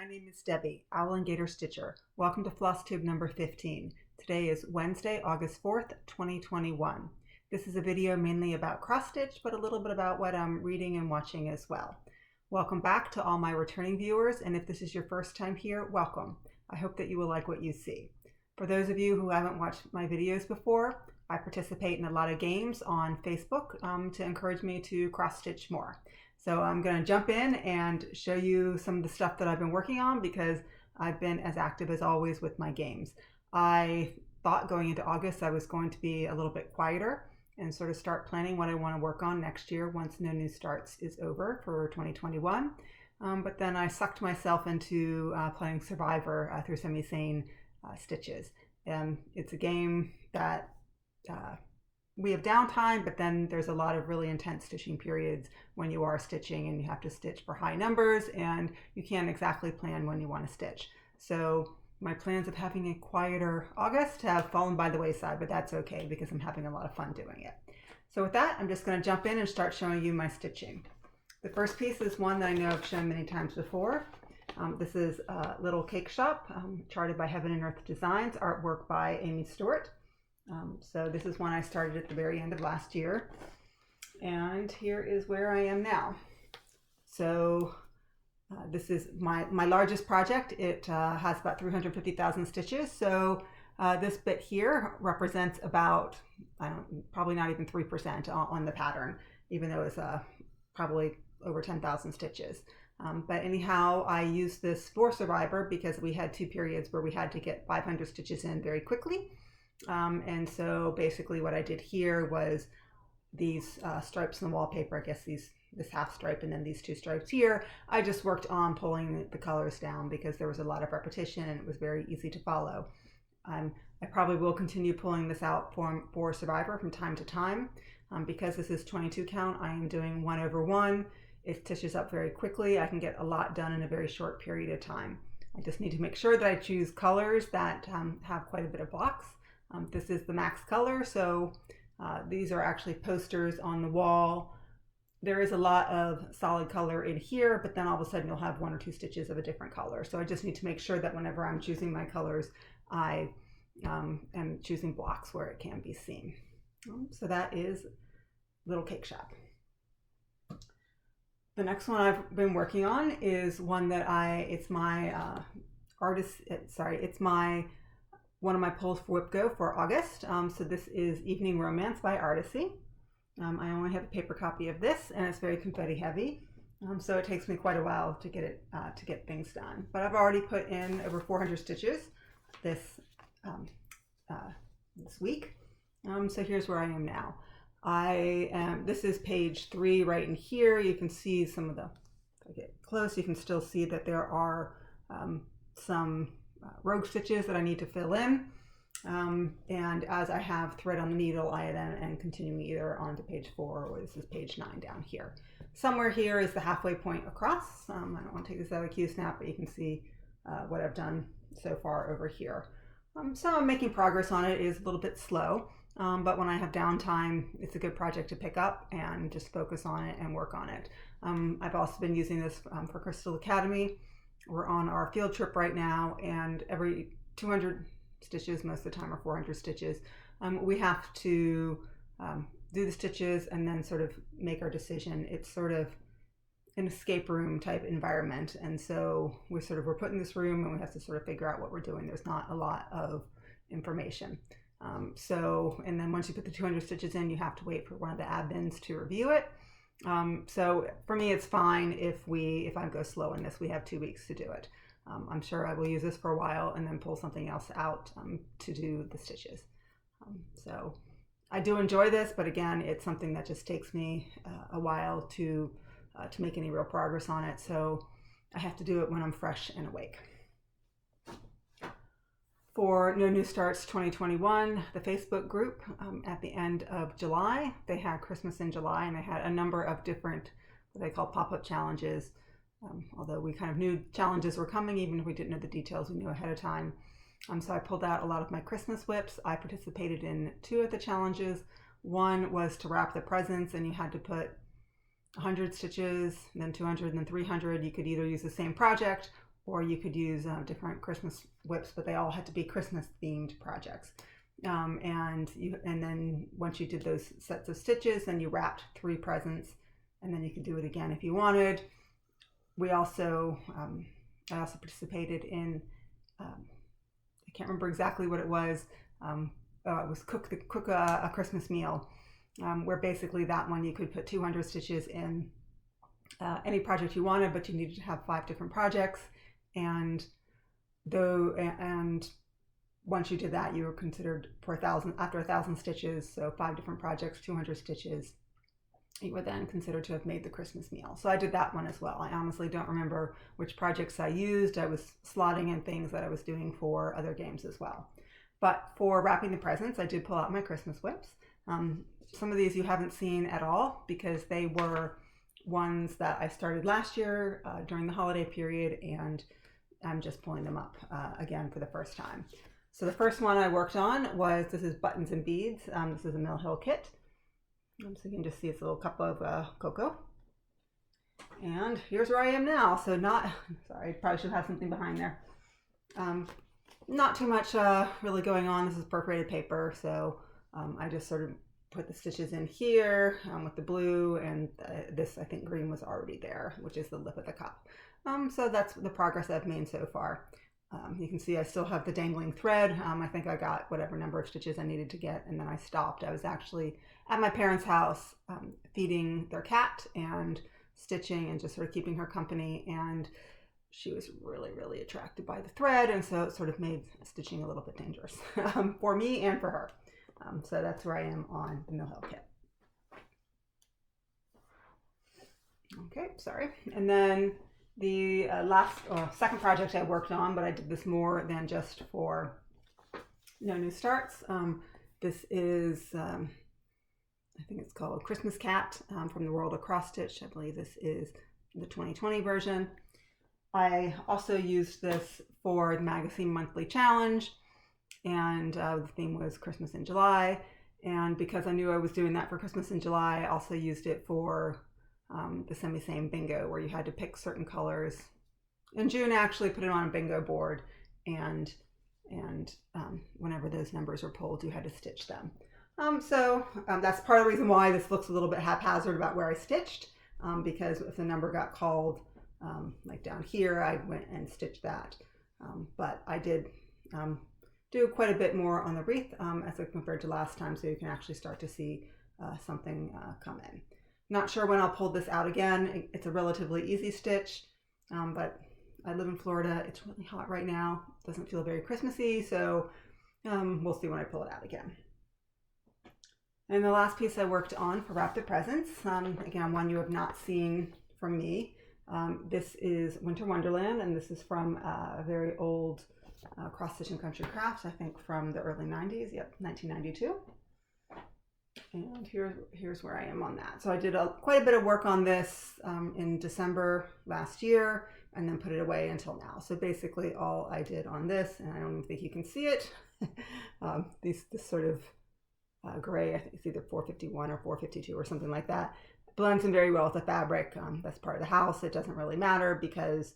My name is Debbie, Owl and Gator Stitcher. Welcome to Flosstube number 15. Today is Wednesday, August 4th, 2021. This is a video mainly about cross stitch, but a little bit about what I'm reading and watching as well. Welcome back to all my returning viewers, and if this is your first time here, welcome. I hope that you will like what you see. For those of you who haven't watched my videos before, I participate in a lot of games on Facebook to encourage me to cross stitch more. So I'm going to jump in and show you some of the stuff that I've been working on because I've been as active as always with my games. I thought going into August I was going to be a little bit quieter and sort of start planning what I want to work on next year once No New Starts is over for 2021. But then I sucked myself into playing Survivor through semi-sane stitches. It's a game that we have downtime, but then there's a lot of really intense stitching periods when you are stitching and you have to stitch for high numbers and you can't exactly plan when you want to stitch. So my plans of having a quieter August have fallen by the wayside, but that's okay because I'm having a lot of fun doing it. So with that, I'm just going to jump in and start showing you my stitching. The first piece is one that I know I've shown many times before. This is a little cake shop charted by Heaven and Earth Designs, artwork by Aimee Stewart. So this is one I started at the very end of last year, and here is where I am now. So this is my largest project. It has about 350,000 stitches. So this bit here represents about, probably not even 3% on the pattern, even though it's probably over 10,000 stitches. But anyhow, I used this for Survivor because we had two periods where we had to get 500 stitches in very quickly. And so basically what I did here was these stripes in the wallpaper, I guess this half stripe and then these two stripes here, I just worked on pulling the colors down because there was a lot of repetition and it was very easy to follow. I probably will continue pulling this out for Survivor from time to time. Because this is 22 count, I am doing 1/1. It stitches up very quickly. I can get a lot done in a very short period of time. I just need to make sure that I choose colors that have quite a bit of blocks. This is the max color, so these are actually posters on the wall. There is a lot of solid color in here, but then all of a sudden you'll have one or two stitches of a different color. So I just need to make sure that whenever I'm choosing my colors, I am choosing blocks where it can be seen. So that is Little Cake Shop. The next one I've been working on is one that it's my one of my pulls for WIPGO for August. So this is Evening Romance by Artisy. I only have a paper copy of this and it's very confetti heavy. So it takes me quite a while to get things done. But I've already put in over 400 stitches this week. So here's where I am now. This is page 3 right in here. You can see some of if I get close, you can still see that there are some rogue stitches that I need to fill in. And as I have thread on the needle, I then am continuing either onto page 4 or this is page 9 down here. Somewhere here is the halfway point across. I don't want to take this out of the Q-snap, but you can see what I've done so far over here. So I'm making progress on it. It is a little bit slow. But when I have downtime, it's a good project to pick up and just focus on it and work on it. I've also been using this for Crystal Academy. We're on our field trip right now, and every 200 stitches, most of the time, or 400 stitches, we have to do the stitches and then sort of make our decision. It's sort of an escape room type environment, and so we're put in this room and we have to sort of figure out what we're doing. There's not a lot of information. And then once you put the 200 stitches in, you have to wait for one of the admins to review it. So for me, it's fine if I go slow in this. We have 2 weeks to do it. I'm sure I will use this for a while and then pull something else out to do the stitches. So I do enjoy this, but again, it's something that just takes me a while to make any real progress on it. So I have to do it when I'm fresh and awake. For No New Starts 2021, the Facebook group, at the end of July, they had Christmas in July, and they had a number of different, what they call pop-up challenges. Although we kind of knew challenges were coming, even if we didn't know the details, we knew ahead of time. So I pulled out a lot of my Christmas whips. I participated in 2 of the challenges. One was to wrap the presents, and you had to put 100 stitches, then 200, and then 300. You could either use the same project or you could use different Christmas whips, but they all had to be Christmas themed projects. And then once you did those sets of stitches, then you wrapped 3 presents, and then you could do it again if you wanted. We also, I also participated in, I can't remember exactly what it was. It was cook a Christmas meal, where basically that one you could put 200 stitches in any project you wanted, but you needed to have 5 different projects, and once you did that, you were considered for after 1,000 stitches, so 5 different projects, 200 stitches, you were then considered to have made the Christmas meal. So I did that one as well. I honestly don't remember which projects I used. I was slotting in things that I was doing for other games as well. But for wrapping the presents, I did pull out my Christmas whips. Some of these you haven't seen at all because they were ones that I started last year during the holiday period, and I'm just pulling them up again for the first time. So the first one I worked on was, this is Buttons and Beads. This is a Mill Hill kit. So you can just see it's a little cup of cocoa. And here's where I am now. So sorry, I probably should have something behind there. Not too much really going on. This is perforated paper, so I just sort of put the stitches in here with the blue, and this, I think green was already there, which is the lip of the cup. So that's the progress I've made so far. You can see I still have the dangling thread. I think I got whatever number of stitches I needed to get, and then I stopped. I was actually at my parents' house feeding their cat and stitching and just sort of keeping her company, and she was really, really attracted by the thread, and so it sort of made stitching a little bit dangerous for me and for her. So that's where I am on the Mill Hill kit. Okay, sorry. And then the second project I worked on, but I did this more than just for No New Starts. This is, I think it's called Christmas Cat from the World of Cross Stitch. I believe this is the 2020 version. I also used this for the magazine monthly challenge, and the theme was Christmas in July. And because I knew I was doing that for Christmas in July, I also used it for the semi-same bingo, where you had to pick certain colors. In June, I actually put it on a bingo board, and whenever those numbers were pulled, you had to stitch them. So that's part of the reason why this looks a little bit haphazard about where I stitched, because if the number got called, like down here, I went and stitched that. But I did do quite a bit more on the wreath as compared to last time, so you can actually start to see something come in. Not sure when I'll pull this out again. It's a relatively easy stitch, but I live in Florida. It's really hot right now. It doesn't feel very Christmassy, so we'll see when I pull it out again. And the last piece I worked on for Wrap the Presents, again, one you have not seen from me. This is Winter Wonderland, and this is from a very old cross-stitch and country crafts, I think from the early 90s, yep, 1992. And here's where I am on that. So I did quite a bit of work on this in December last year, and then put it away until now. So basically all I did on this, and I don't even think you can see it, this sort of gray, I think it's either 451 or 452 or something like that, blends in very well with the fabric. That's part of the house. It doesn't really matter because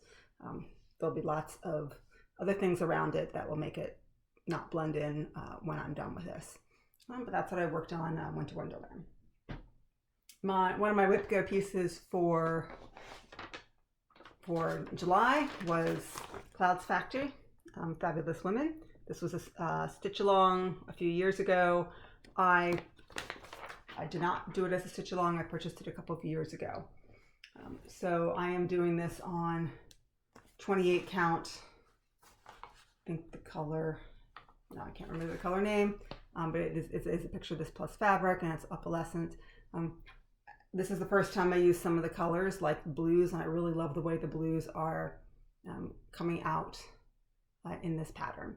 there'll be lots of other things around it that will make it not blend in when I'm done with this. But that's what I worked on Winter Wonderland. One of my Whip Go pieces for July was Cloud's Factory, Fabulous Women. This was a stitch along a few years ago. I did not do it as a stitch along. I purchased it a couple of years ago. So I am doing this on 28 count. I think the color, no, I can't remember the color name, but it's a picture of this plus fabric, and it's opalescent. This is the first time I used some of the colors like blues, and I really love the way the blues are coming out in this pattern.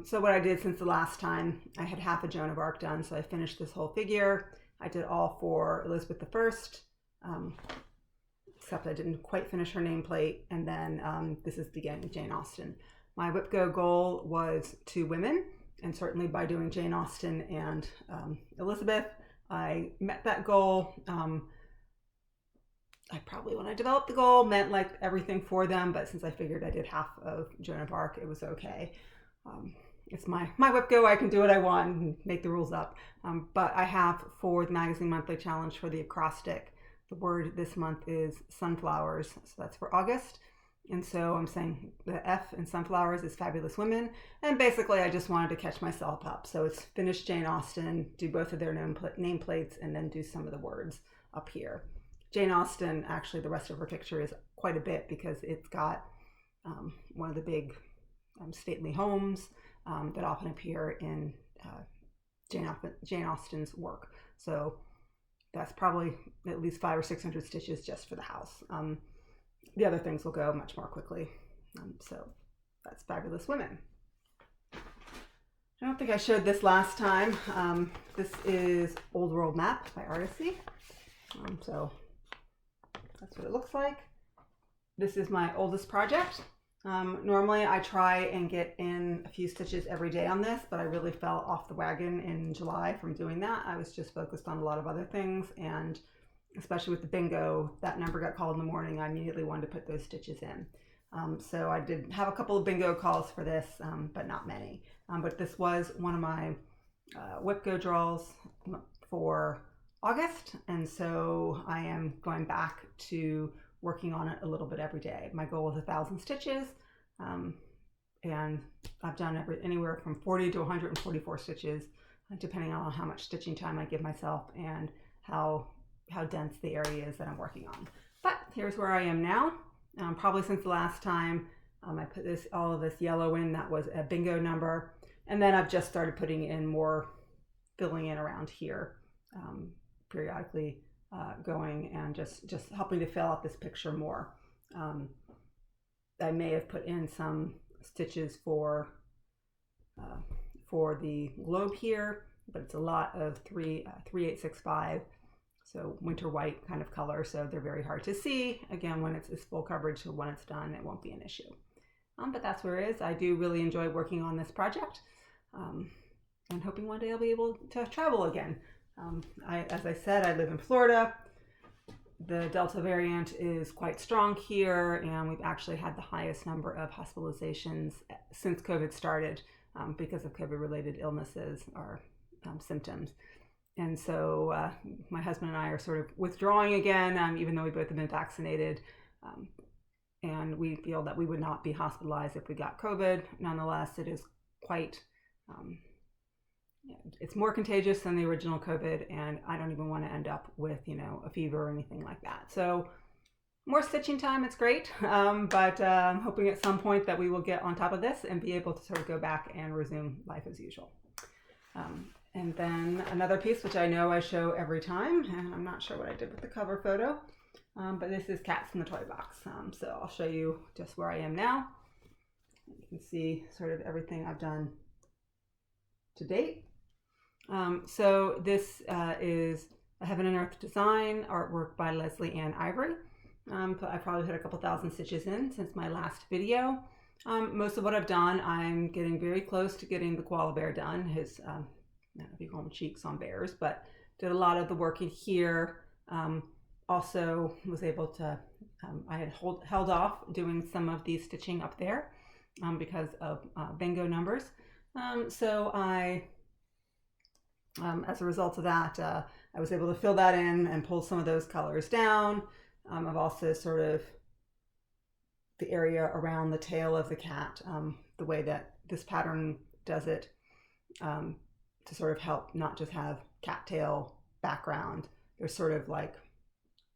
So what I did since the last time, I had half a Joan of Arc done, so I finished this whole figure. I did all for Elizabeth I, except I didn't quite finish her nameplate, and then this is beginning Jane Austen. My Whip Go goal was 2 women, and certainly by doing Jane Austen and Elizabeth, I met that goal. I probably, when I developed the goal, meant like everything for them, but since I figured I did half of Joan of Arc, it was okay. It's my whip go. I can do what I want and make the rules up. But I have, for the Magazine Monthly Challenge for the acrostic, the word this month is sunflowers. So that's for August. And so I'm saying the F in sunflowers is fabulous women. And basically I just wanted to catch myself up. So it's finish Jane Austen, do both of their nameplates, and then do some of the words up here. Jane Austen, actually the rest of her picture is quite a bit because it's got one of the big stately homes that often appear in Jane Austen's work. So that's probably at least 500 or 600 stitches just for the house. The other things will go much more quickly. So that's Fabulous Women. I don't think I showed this last time. This is Old World Map by Artisy. So that's what it looks like. This is my oldest project. Normally I try and get in a few stitches every day on this, but I really fell off the wagon in July from doing that. I was just focused on a lot of other things, and especially with the bingo, that number got called in the morning. I immediately wanted to put those stitches in. So I did have a couple of bingo calls for this, but not many. But this was one of my whip go draws for August, and so I am going back to working on it a little bit every day. My goal is 1,000 stitches, and I've done anywhere from 40 to 144 stitches, depending on how much stitching time I give myself and how dense the area is that I'm working on. But here's where I am now. Probably since the last time I put all of this yellow in, that was a bingo number, and then I've just started putting in more, filling in around here, periodically going and just helping to fill out this picture more. I may have put in some stitches for the globe here, but it's a lot of 3865, so winter white kind of color, so they're very hard to see. Again, when it's full coverage, so when it's done, it won't be an issue. But that's where it is. I do really enjoy working on this project, and hoping one day I'll be able to travel again. As I said, I live in Florida. The Delta variant is quite strong here, and we've actually had the highest number of hospitalizations since COVID started because of COVID-related illnesses or symptoms. And so my husband and I are sort of withdrawing again, even though we both have been vaccinated. And we feel that we would not be hospitalized if we got COVID. Nonetheless, it is quite... it's more contagious than the original COVID, and I don't even want to end up with, a fever or anything like that. So more stitching time, it's great, but I'm hoping at some point that we will get on top of this and be able to sort of go back and resume life as usual. And then another piece, which I know I show every time, and I'm not sure what I did with the cover photo, but this is Cats in the Toy Box. So I'll show you just where I am now. You can see sort of everything I've done to date. So this is a Heaven and Earth design artwork by Lesley Anne Ivory. I probably put a couple thousand stitches in since my last video. Most of what I've done, I'm getting very close to getting the koala bear done. His, I don't know if you call them cheeks on bears, but did a lot of the work in here. Also was able to, I had held off doing some of the stitching up there because of bingo numbers. So I... as a result of that, I was able to fill that in and pull some of those colors down. I've also sort of the area around the tail of the cat, the way that this pattern does it, to sort of help not just have cattail background. There's sort of like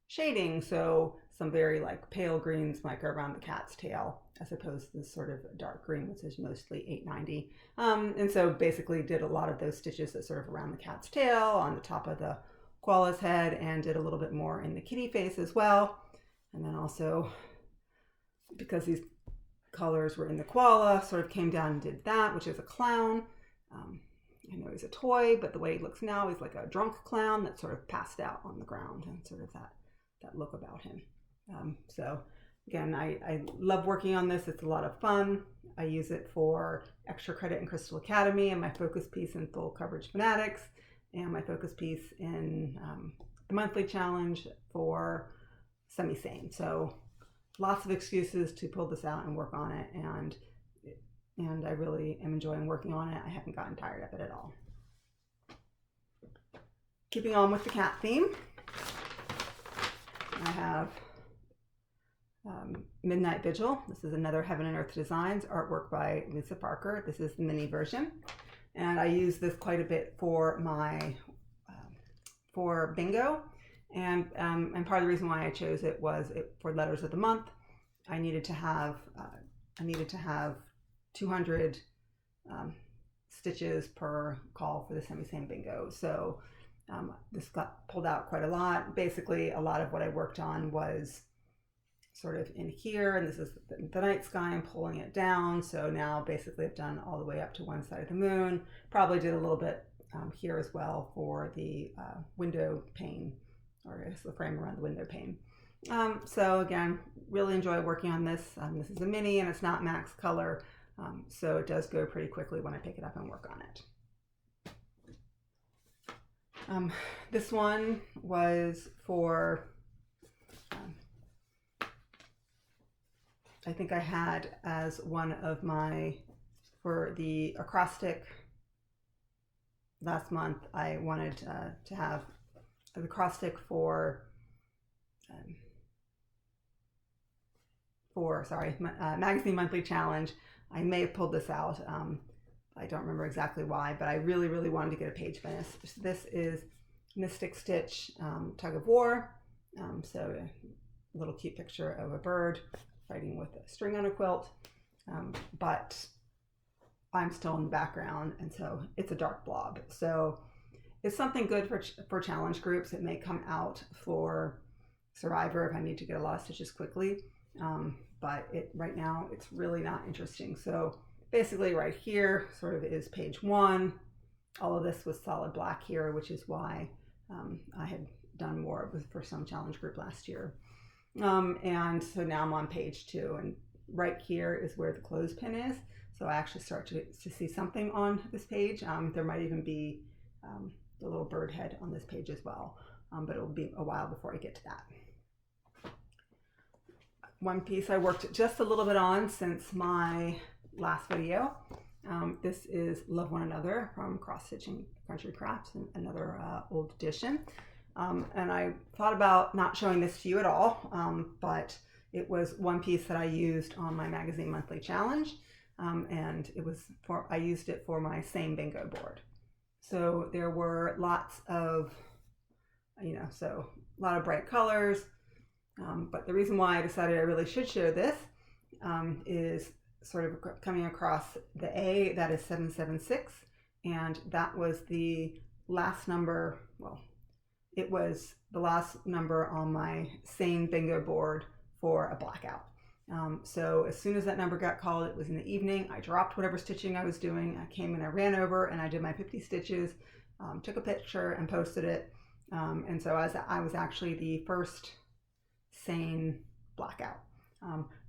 shading, so some very like pale greens might go around the cat's tail, as opposed to this sort of dark green, which is mostly 890. And so basically did a lot of those stitches that sort of around the cat's tail, on the top of the koala's head, and did a little bit more in the kitty face as well. And then also, because these colors were in the koala, sort of came down and did that, which is a clown. I know he's a toy, but the way he looks now, he's like a drunk clown that sort of passed out on the ground, and sort of that look about him. So again, I love working on this. It's a lot of fun. I use it for extra credit in Crystal Academy, and my focus piece in Full Coverage Fanatics, and my focus piece in the monthly challenge for semi-sane. So lots of excuses to pull this out and work on it, and I really am enjoying working on it. I haven't gotten tired of it at all. Keeping on with the cat theme, I have Midnight Vigil. This is another Heaven and Earth Designs artwork by Lisa Parker. This is the mini version, and I use this quite a bit for my for bingo, and part of the reason why I chose it was for letters of the month. I needed to have 200 stitches per call for the semi-sane bingo. So this got pulled out quite a lot. Basically, a lot of what I worked on was sort of in here, and this is the night sky. I'm pulling it down. So now basically I've done all the way up to one side of the moon. Probably did a little bit here as well for the window pane, or I guess the frame around the window pane. So again, really enjoy working on this. This is a mini and it's not max color, so it does go pretty quickly when I pick it up and work on it. This one was for, I think I had as one of my, for the acrostic last month, I wanted to have an acrostic for Magazine Monthly Challenge. I may have pulled this out. I don't remember exactly why, but I really, really wanted to get a page finished. This is Mystic Stitch Tug of War. So a little cute picture of a bird fighting with a string on a quilt. But I'm still in the background, and so it's a dark blob. So it's something good for challenge groups. It may come out for Survivor if I need to get a lot of stitches quickly. But right now it's really not interesting. So basically right here sort of is page 1. All of this was solid black here, which is why I had done more for some challenge group last year. And so now I'm on page 2, and right here is where the clothespin is. So I actually start to see something on this page. There might even be the little bird head on this page as well, but it'll be a while before I get to that. One piece I worked just a little bit on since my last video. This is Love One Another from Cross Stitching Country Crafts, another old edition. And I thought about not showing this to you at all, but it was one piece that I used on my Magazine Monthly Challenge, and I used it for my same bingo board. So there were lots of, so a lot of bright colors. But the reason why I decided I really should show this is sort of coming across the A, that is 776, and that was the last number, well, it was the last number on my sane bingo board for a blackout. So as soon as that number got called, it was in the evening, I dropped whatever stitching I was doing, I came and I ran over and I did my 50 stitches, took a picture and posted it, and so I was actually the first sane blackout.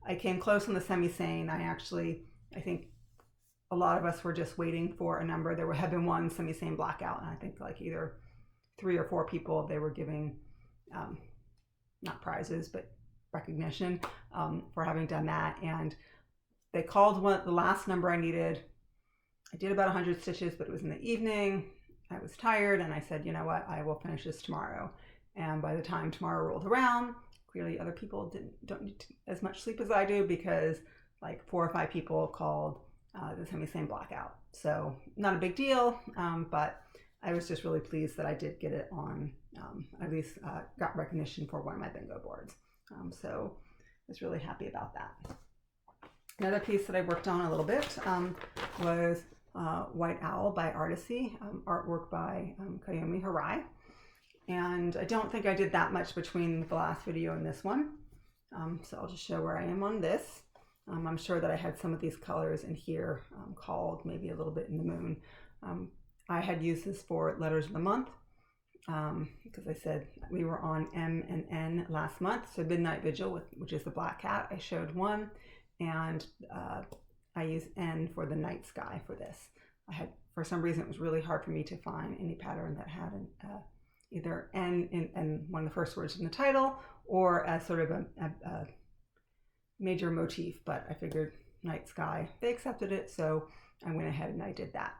I came close on the semi-sane. I think a lot of us were just waiting for a number. There had been one semi-sane blackout, and I think like either 3 or 4 people they were giving, not prizes, but recognition for having done that. And they called the last number I needed. I did about 100 stitches, but it was in the evening. I was tired, and I said, you know what, I will finish this tomorrow. And by the time tomorrow rolled around, clearly other people don't need as much sleep as I do, because like 4 or 5 people called the semi-sane blackout. So not a big deal, but I was just really pleased that I did get it on, at least got recognition for one of my bingo boards. So I was really happy about that. Another piece that I worked on a little bit was White Owl by Artisy, artwork by Kayomi Harai. And I don't think I did that much between the last video and this one. So I'll just show where I am on this. I'm sure that I had some of these colors in here called, maybe a little bit in the moon. I had used this for letters of the month because I said we were on M and N last month. So Midnight Vigil, which is the black cat, I showed one, and I used N for the night sky for this. For some reason, it was really hard for me to find any pattern that had either N in one of the first words in the title or as sort of a major motif, but I figured night sky, they accepted it, so I went ahead and I did that.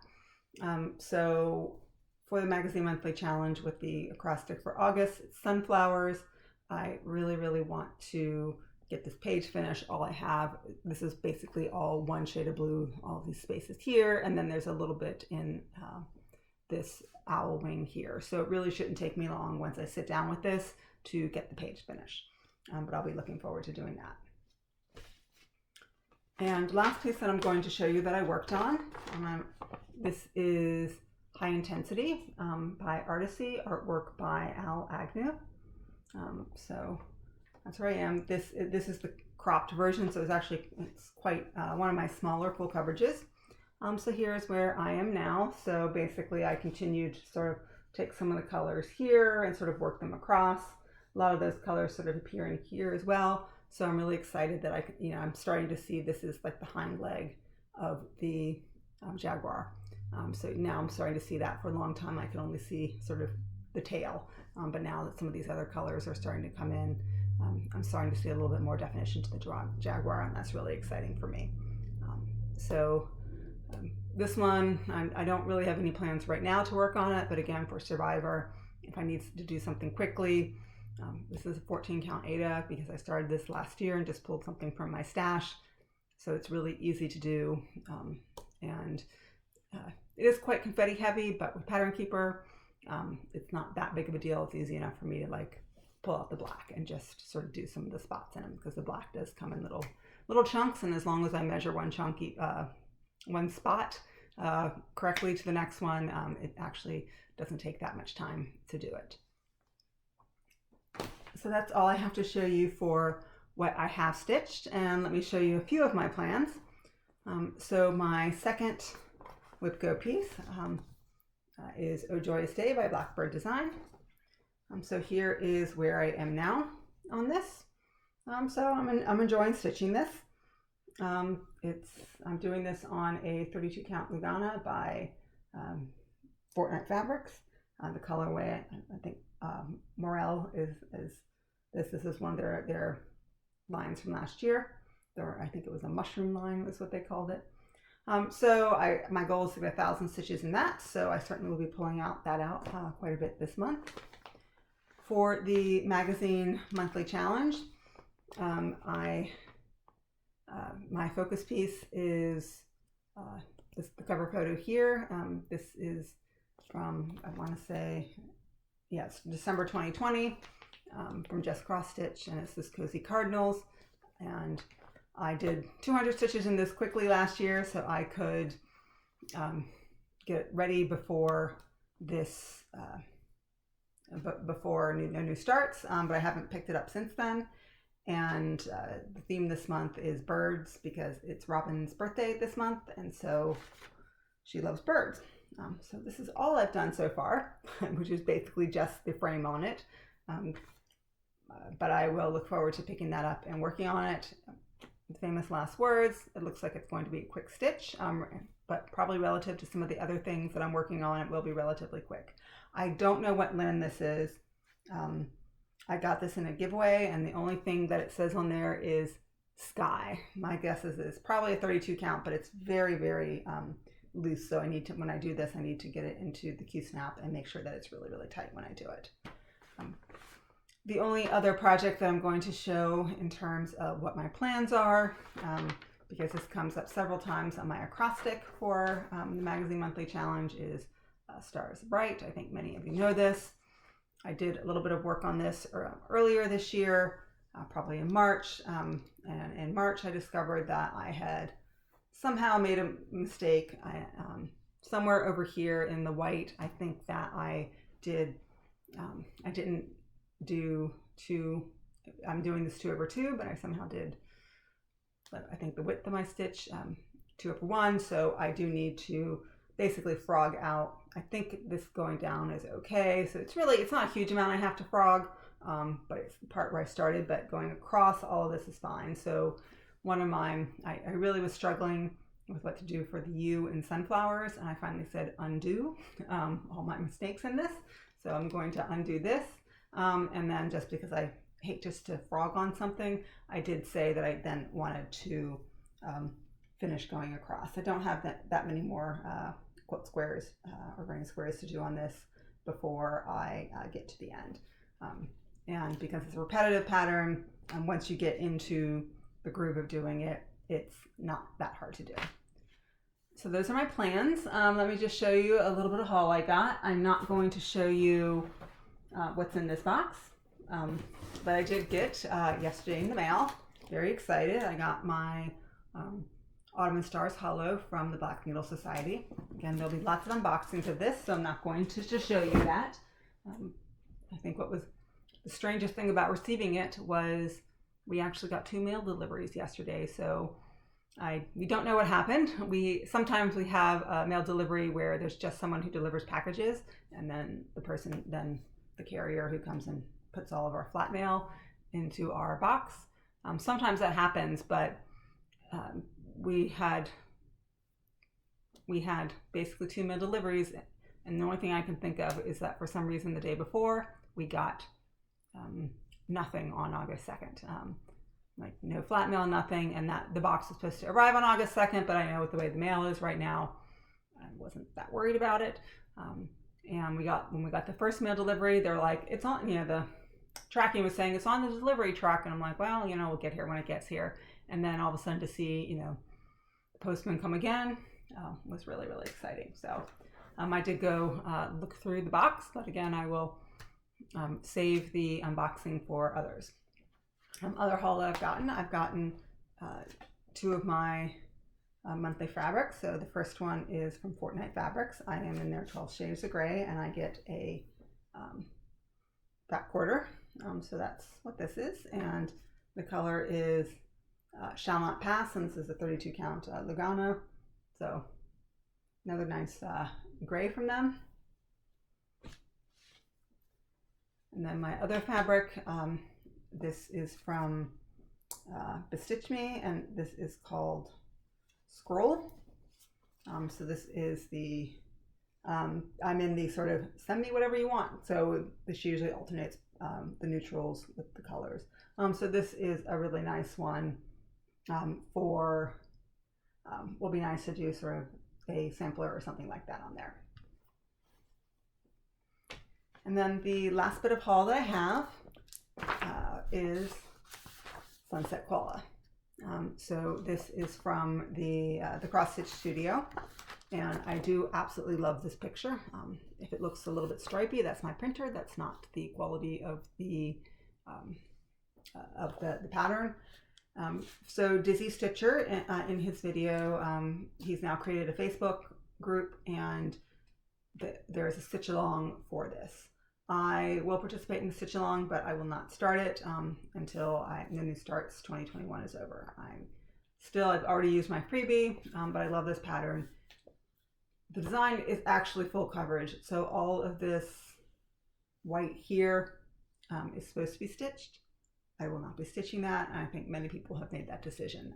So for the Magazine Monthly Challenge with the acrostic for August, it's sunflowers. I really want to get this page finished. All I have, this is basically all one shade of blue, all these spaces here, and then there's a little bit in this owl wing here. So it really shouldn't take me long once I sit down with this to get the page finished, but I'll be looking forward to doing that. And last piece that I'm going to show you that I worked on, this is High Intensity by Artisy, artwork by Agnew. So that's where I am. This is the cropped version, so it's quite one of my smaller full coverages. So here's where I am now. So basically I continued to sort of take some of the colors here and sort of work them across. A lot of those colors sort of appear in here as well. So I'm really excited that I'm starting to see this is like the hind leg of the jaguar. So now I'm starting to see that. For a long time I could only see sort of the tail, but now that some of these other colors are starting to come in, I'm starting to see a little bit more definition to the jaguar, and that's really exciting for me. This one, I don't really have any plans right now to work on it, but again, for Survivor, if I need to do something quickly, this is a 14 count aida because I started this last year and just pulled something from my stash. So it's really easy to do. And it is quite confetti heavy, but with Pattern Keeper, it's not that big of a deal. It's easy enough for me to like pull out the black and just sort of do some of the spots in them, because the black does come in little chunks. And as long as I measure one spot correctly to the next one, it actually doesn't take that much time to do it. So that's all I have to show you for what I have stitched, and let me show you a few of my plans. So my second whip-go piece is Oh Joyous Day by Blackbird Design. So here is where I am now on this. So I'm enjoying stitching this. I'm doing this on a 32 count Lugana by Fortnite Fabrics. The colorway, I think Morel is this is one of their lines from last year. I think it was a mushroom line was what they called it. So my goal is to get 1,000 stitches in that, so I certainly will be pulling that out quite a bit this month. For the Magazine Monthly Challenge, my focus piece is the cover photo here. This is from, I want to say, yes, December 2020, from Just Cross Stitch, and it's this cozy Cardinals. And I did 200 stitches in this quickly last year, so I could get ready before this, before new starts. But I haven't picked it up since then. And the theme this month is birds, because it's Robin's birthday this month, and so she loves birds. So this is all I've done so far, which is basically just the frame on it. But I will look forward to picking that up and working on it. Famous last words. It looks like it's going to be a quick stitch, but probably relative to some of the other things that I'm working on, it will be relatively quick. I don't know what linen this is. I got this in a giveaway, and the only thing that it says on there is sky. My guess is it's probably a 32 count, but it's very, very loose. So when I do this, I need to get it into the Q-snap and make sure that it's really, really tight when I do it. The only other project that I'm going to show in terms of what my plans are, because this comes up several times on my acrostic for the Magazine Monthly Challenge, is Stars Bright. I think many of you know this. I did a little bit of work on this earlier this year, probably in March. And in March, I discovered that I had somehow made a mistake. Somewhere over here in the white, I think that I didn't do I'm doing this 2/2, but I somehow did, I think, the width of my stitch 2/1. So I do need to basically frog out. I think this going down is okay. So it's not a huge amount I have to frog, but it's the part where I started, but going across all of this is fine. So one of mine, I really was struggling with what to do for the U in sunflowers, and I finally said undo all my mistakes in this. So I'm going to undo this, and then just because I hate just to frog on something, I did say that I then wanted to finish going across. I don't have that many more quilt squares or granny squares to do on this before I get to the end. And because it's a repetitive pattern, once you get into the groove of doing it, it's not that hard to do. So those are my plans. Let me just show you a little bit of haul I got. I'm not going to show you what's in this box, but I did get yesterday in the mail. Very excited. I got my Autumn and Stars Hollow from the Black Needle Society. Again, there'll be lots of unboxings of this, so I'm not going to just show you that. I think what was the strangest thing about receiving it was we actually got 2 mail deliveries yesterday, so we don't know what happened. Sometimes we have a mail delivery where there's just someone who delivers packages, and then the carrier who comes and puts all of our flat mail into our box. Sometimes that happens, but we had basically 2 mail deliveries, and the only thing I can think of is that for some reason the day before we got nothing on August 2nd. Like no flat mail, nothing, and that the box was supposed to arrive on August 2nd, but I know with the way the mail is right now, I wasn't that worried about it. And when we got the first mail delivery, they're like, it's on, the tracking was saying it's on the delivery truck, and I'm like, well, we'll get here when it gets here. And then all of a sudden to see, the postman come again was really, really exciting. So I did go look through the box, but again, I will save the unboxing for others. Other haul that I've gotten 2 of my monthly fabrics. So the first one is from Fortnite Fabrics. I am in their 12 Shades of Gray, and I get a back quarter. So that's what this is, and the color is Shall Not Pass, and this is a 32 count Lugano. So another nice gray from them. And then my other fabric, this is from Bestitch Me, and this is called Scroll. So this is the, I'm in the sort of send me whatever you want. So this usually alternates the neutrals with the colors. So this is a really nice one will be nice to do sort of a sampler or something like that on there. And then the last bit of haul that I have is Sunset Koala. So this is from the Cross Stitch Studio, and I do absolutely love this picture. If it looks a little bit stripy, that's my printer. That's not the quality of the pattern. So Dizzy Stitcher in his video, he's now created a Facebook group, and there is a stitch along for this. I will participate in the stitch along, but I will not start it until the new starts 2021 is over. I've already used my freebie, but I love this pattern. The design is actually full coverage, so all of this white here is supposed to be stitched. I will not be stitching that, and I think many people have made that decision.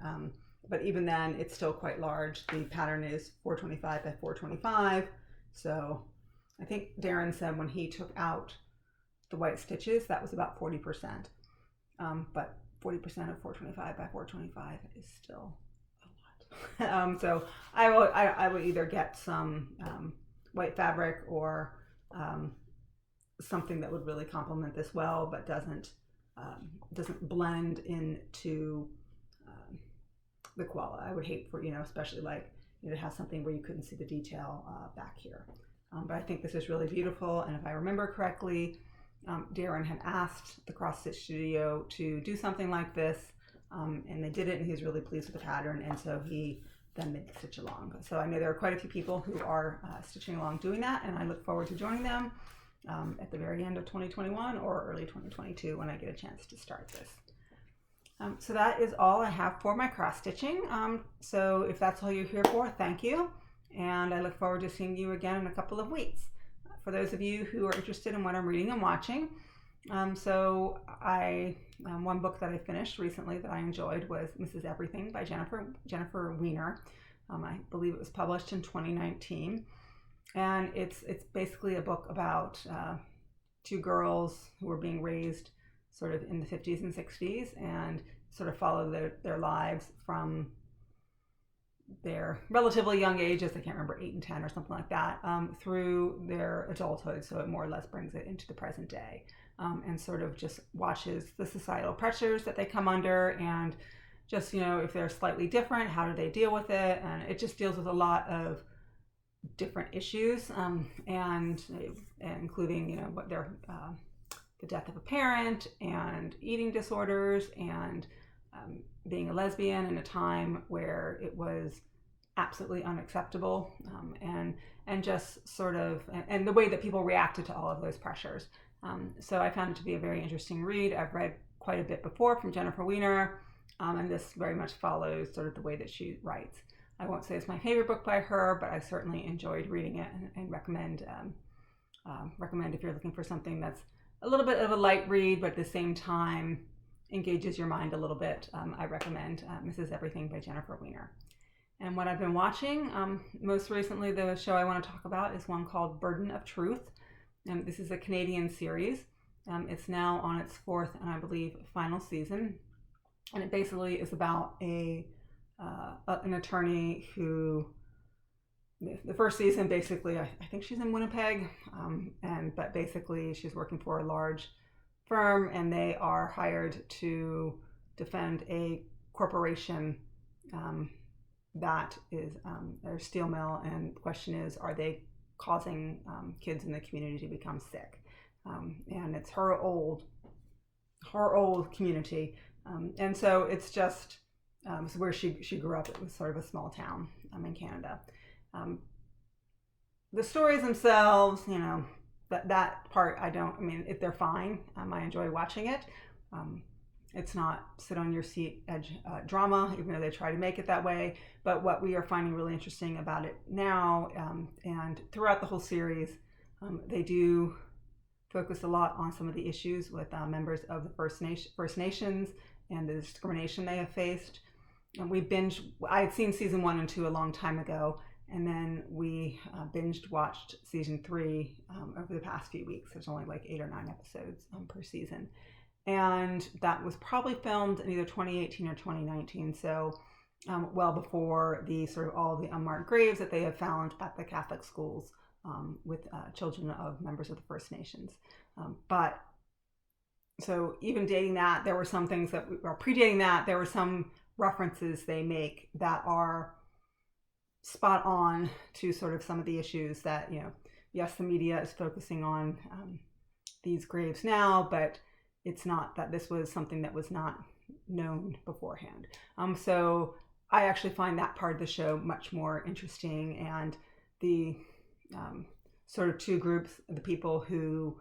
But even then, it's still quite large. The pattern is 425 by 425, so I think Darren said when he took out the white stitches, that was about 40%. But 40% of 425 by 425 is still a lot. So I will either get some white fabric or something that would really complement this well, but doesn't blend into the koala. I would hate for, especially like, to have something where you couldn't see the detail back here. But I think this is really beautiful, and if I remember correctly, Darren had asked the Cross Stitch Studio to do something like this, and they did it, and he was really pleased with the pattern, and so he then made the stitch along. So I know there are quite a few people who are stitching along doing that, and I look forward to joining them at the very end of 2021 or early 2022 when I get a chance to start this. So that is all I have for my cross stitching. So if that's all you're here for, thank you. And I look forward to seeing you again in a couple of weeks. For those of you who are interested in what I'm reading and watching, one book that I finished recently that I enjoyed was Mrs. Everything by Jennifer Weiner. I believe it was published in 2019, and it's basically a book about two girls who were being raised sort of in the 50s and 60s and sort of follow their lives from their relatively young ages, I can't remember, 8 and 10 or something like that, through their adulthood. So it more or less brings it into the present day, and sort of just watches the societal pressures that they come under, and just, if they're slightly different, how do they deal with it? And it just deals with a lot of different issues, and including, what they're, the death of a parent and eating disorders and being a lesbian in a time where it was absolutely unacceptable, and just sort of, and the way that people reacted to all of those pressures. So I found it to be a very interesting read. I've read quite a bit before from Jennifer Weiner, and this very much follows sort of the way that she writes. I won't say it's my favorite book by her, but I certainly enjoyed reading it, and recommend if you're looking for something that's a little bit of a light read, but at the same time engages your mind a little bit. I recommend Mrs. Everything by Jennifer Weiner. And what I've been watching, most recently, the show I want to talk about is one called Burden of Truth. And this is a Canadian series. It's now on its 4th and I believe final season. And it basically is about an attorney who, the first season, basically, I think she's in Winnipeg, but basically she's working for a large firm, and they are hired to defend a corporation that is their steel mill, and the question is, are they causing kids in the community to become sick? And it's her old community, and so it's just where she grew up. It was sort of a small town in Canada. The stories themselves, that part if they're fine. I enjoy watching it. It's not sit on your seat edge drama, even though they try to make it that way. But what we are finding really interesting about it now, and throughout the whole series, they do focus a lot on some of the issues with members of the First Nations and the discrimination they have faced. And I had seen season 1 and 2 a long time ago, and then we watched season 3 over the past few weeks. There's only like 8 or 9 episodes per season. And that was probably filmed in either 2018 or 2019. So well before the sort of all the unmarked graves that they have found at the Catholic schools with children of members of the First Nations. But so even dating that, there were some things that, or predating that, there were some references they make that are spot on to sort of some of the issues that, yes, the media is focusing on these graves now, but it's not that this was something that was not known beforehand. So I actually find that part of the show much more interesting, and the sort of two groups, the people who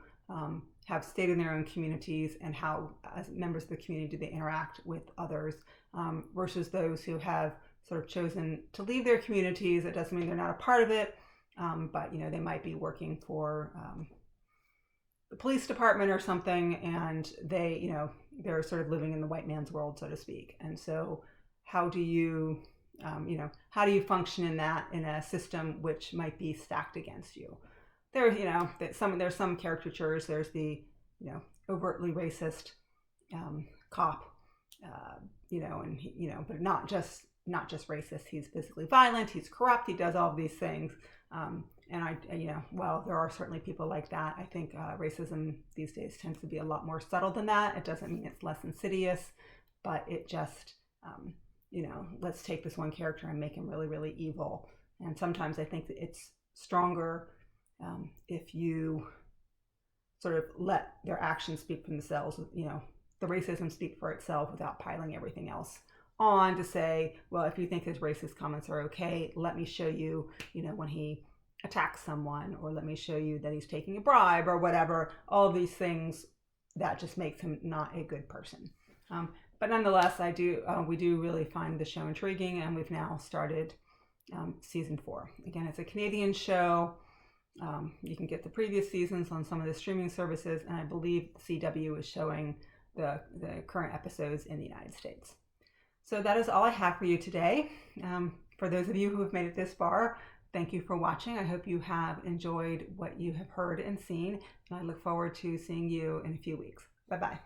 have stayed in their own communities and how, as members of the community, do they interact with others, versus those who have sort of chosen to leave their communities. It doesn't mean they're not a part of it, but they might be working for the police department or something, and they're sort of living in the white man's world, so to speak. And so how do you function in a system which might be stacked against you? There's some caricatures. There's the overtly racist cop, and but not just racist. He's physically violent. He's corrupt. He does all of these things. And there are certainly people like that. I think racism these days tends to be a lot more subtle than that. It doesn't mean it's less insidious, but it just, let's take this one character and make him really, really evil. And sometimes I think that it's stronger if you sort of let their actions speak for themselves, the racism speak for itself without piling everything else on to say, well, if you think his racist comments are okay, let me show you, when he attacks someone, or let me show you that he's taking a bribe or whatever. All of these things that just makes him not a good person. But nonetheless, we do really find the show intriguing, and we've now started season 4. Again, it's a Canadian show. You can get the previous seasons on some of the streaming services, and I believe CW is showing the current episodes in the United States. So that is all I have for you today. For those of you who have made it this far, Thank you for watching. I hope you have enjoyed what you have heard and seen, and I look forward to seeing you in a few weeks. Bye-bye.